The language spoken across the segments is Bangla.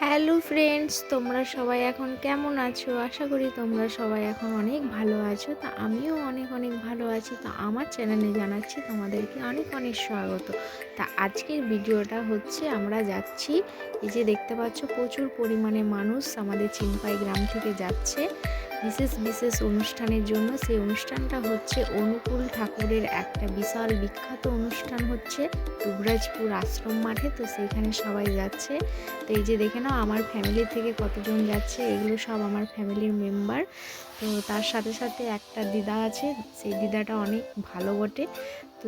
হ্যালো ফ্রেন্ডস, তোমরা সবাই এখন কেমন আছো? আশা করি তোমরা সবাই এখন অনেক ভালো আছো। তা আমিও অনেক অনেক ভালো আছি। তো আমার চ্যানেলে জানাচ্ছি তোমাদেরকে অনেক অনেক স্বাগত। তা আজকের ভিডিওটা হচ্ছে আমরা যাচ্ছি, এই যে দেখতে পাচ্ছ প্রচুর পরিমাণে মানুষ আমাদের চিনপাই গ্রাম থেকে যাচ্ছে বিশেষ বিশেষ অনুষ্ঠানের জন্য। সেই অনুষ্ঠানটা হচ্ছে অনুকূল ঠাকুরের একটা বিশাল বিখ্যাত অনুষ্ঠান হচ্ছে দুবরাজপুর আশ্রম মাঠে। তো সেইখানে সবাই যাচ্ছে। তো এই যে দেখে নাও আমার ফ্যামিলি থেকে কতজন যাচ্ছে, এগুলো সব আমার ফ্যামিলির মেম্বার। তো তার সাথে সাথে একটা দিদা আছে, সেই দিদাটা অনেক ভালো বটে। তো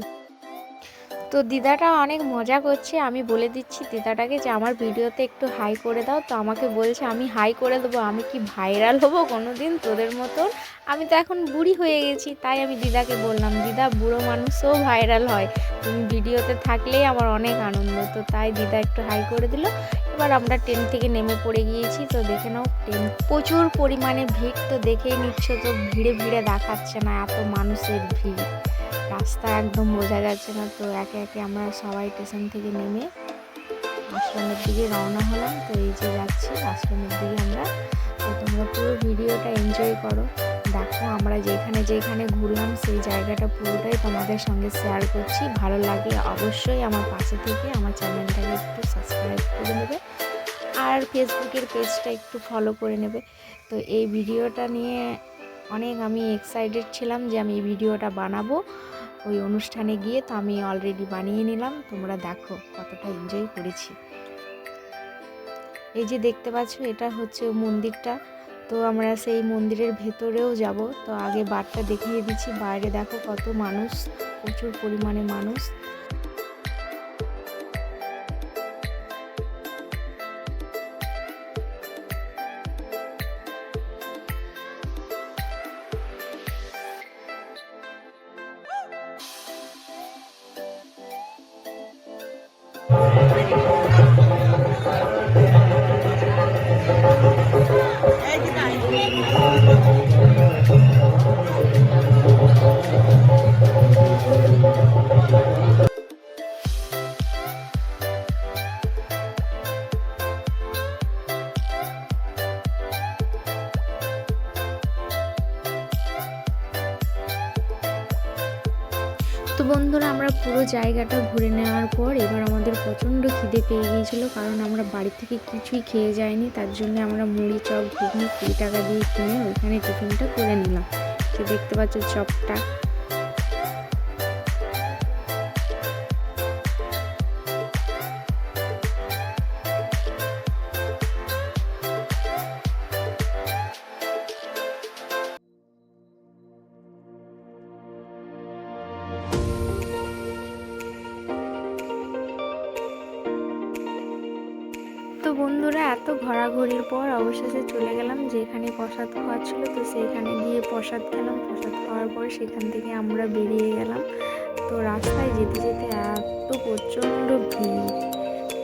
তো দিদাটা অনেক মজা করছে। আমি বলে দিচ্ছি দিদাটাকে যে আমার ভিডিওতে একটু হাই করে দাও। তো আমাকে বলছে আমি হাই করে দেবো, আমি কি ভাইরাল হবো কোনো দিন তোদের মতন? আমি তো এখন বুড়ি হয়ে গেছি। তাই আমি দিদাকে বললাম, দিদা বুড়ো মানুষও ভাইরাল হয়, তুমি ভিডিওতে থাকলেই আমার অনেক আনন্দ। তো তাই দিদা একটু হাই করে দিল। এবার আমরা ট্রেন থেকে নেমে পড়ে গিয়েছি। তো দেখে নাও ট্রেন প্রচুর পরিমাণে ভিড়, তো দেখেই নিচ্ছ তো ভিড়ে ভিড়ে দেখাচ্ছে না, এত মানুষের ভিড়, রাস্তা একদম বোঝা যাচ্ছে না। তো একে একে আমরা সবাই স্টেশন থেকে নেমে আশ্রমের দিকে রওনা হলাম। তো এই যে যাচ্ছি আশ্রমের দিকে আমরা। তো তোমরা পুরো ভিডিওটা এনজয় করো, দেখো আমরা যেখানে যেখানে ঘুরলাম সেই জায়গাটা পুরোটাই তোমাদের সঙ্গে শেয়ার করছি। ভালো লাগলে অবশ্যই আমার পাশে থেকে আমার চ্যানেলটাকে একটু সাবস্ক্রাইব করে নেবে আর ফেসবুকের পেজটা একটু ফলো করে নেবে। তো এই ভিডিওটা নিয়ে অনেক আমি এক্সাইটেড ছিলাম যে আমি এই ভিডিওটা বানাবো ওই অনুষ্ঠানে গিয়ে। তো আমি অলরেডি বানিয়ে নিলাম, তোমরা দেখো কতটা এনজয় করেছি। এই যে দেখতে পাচ্ছ এটা হচ্ছে মন্দিরটা। তো আমরা সেই মন্দিরের ভেতরেও যাব। তো আগে বারটা দেখিয়ে দিচ্ছি, বাইরে দেখো কত মানুষ, প্রচুর পরিমাণে মানুষ। তো বন্ধুরা আমরা পুরো জায়গাটা ঘুরে নেওয়ার পর এবার আমাদের প্রচণ্ড খিদে পেয়ে গিয়েছিলো, কারণ আমরা বাড়ি থেকে কিছুই খেয়ে যাইনি। তার জন্য আমরা মুড়ি চপ ঘুগনি 20 টাকা দিয়ে কিনে ওইখানে টিফিনটা করে নিলাম। তো দেখতে পাচ্ছ চপটা। তো বন্ধুরা এত ঘোরাঘুরির পর অবশেষে চলে গেলাম যেখানে প্রসাদ খাওয়া ছিল। তো সেইখানে গিয়ে প্রসাদ খেলাম। প্রসাদ খাওয়ার পর সেখান থেকে আমরা বেরিয়ে গেলাম। তো রাস্তায় যেতে যেতে এত প্রচণ্ড ভিড়,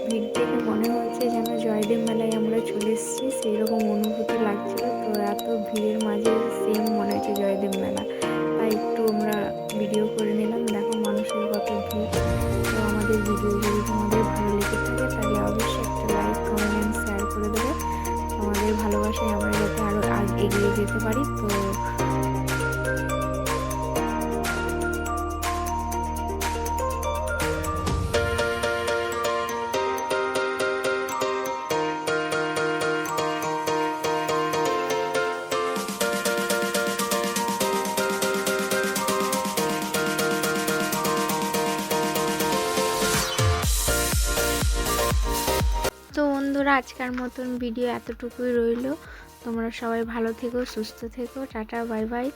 ভিড় দেখে মনে হচ্ছে যেন জয়দেব মেলায় আমরা চলে এসেছি, সেই রকম অনুভূতি লাগছিল। তো এত ভিড়ের মাঝে সেম মনে হচ্ছে জয়দেব মেলা। তাই একটু আমরা ভিডিও করে নিলাম, দেখো মানুষের কত ভিড়। তো আমাদের ভিডিও যদি তোমাদের ভালো লেগে থাকে তাহলে অবশ্যই একটা লাইক কমেন্ট অ্যান্ড শেয়ার করে দেবে। তোমাদের ভালোবাসায় আমরা যাতে আরও এগিয়ে যেতে পারি। তো বন্ধুরা আজকের মতন ভিডিও এতটুকুই রইল। তোমরা সবাই ভালো থেকো, সুস্থ থেকো, টাটা বাই বাই।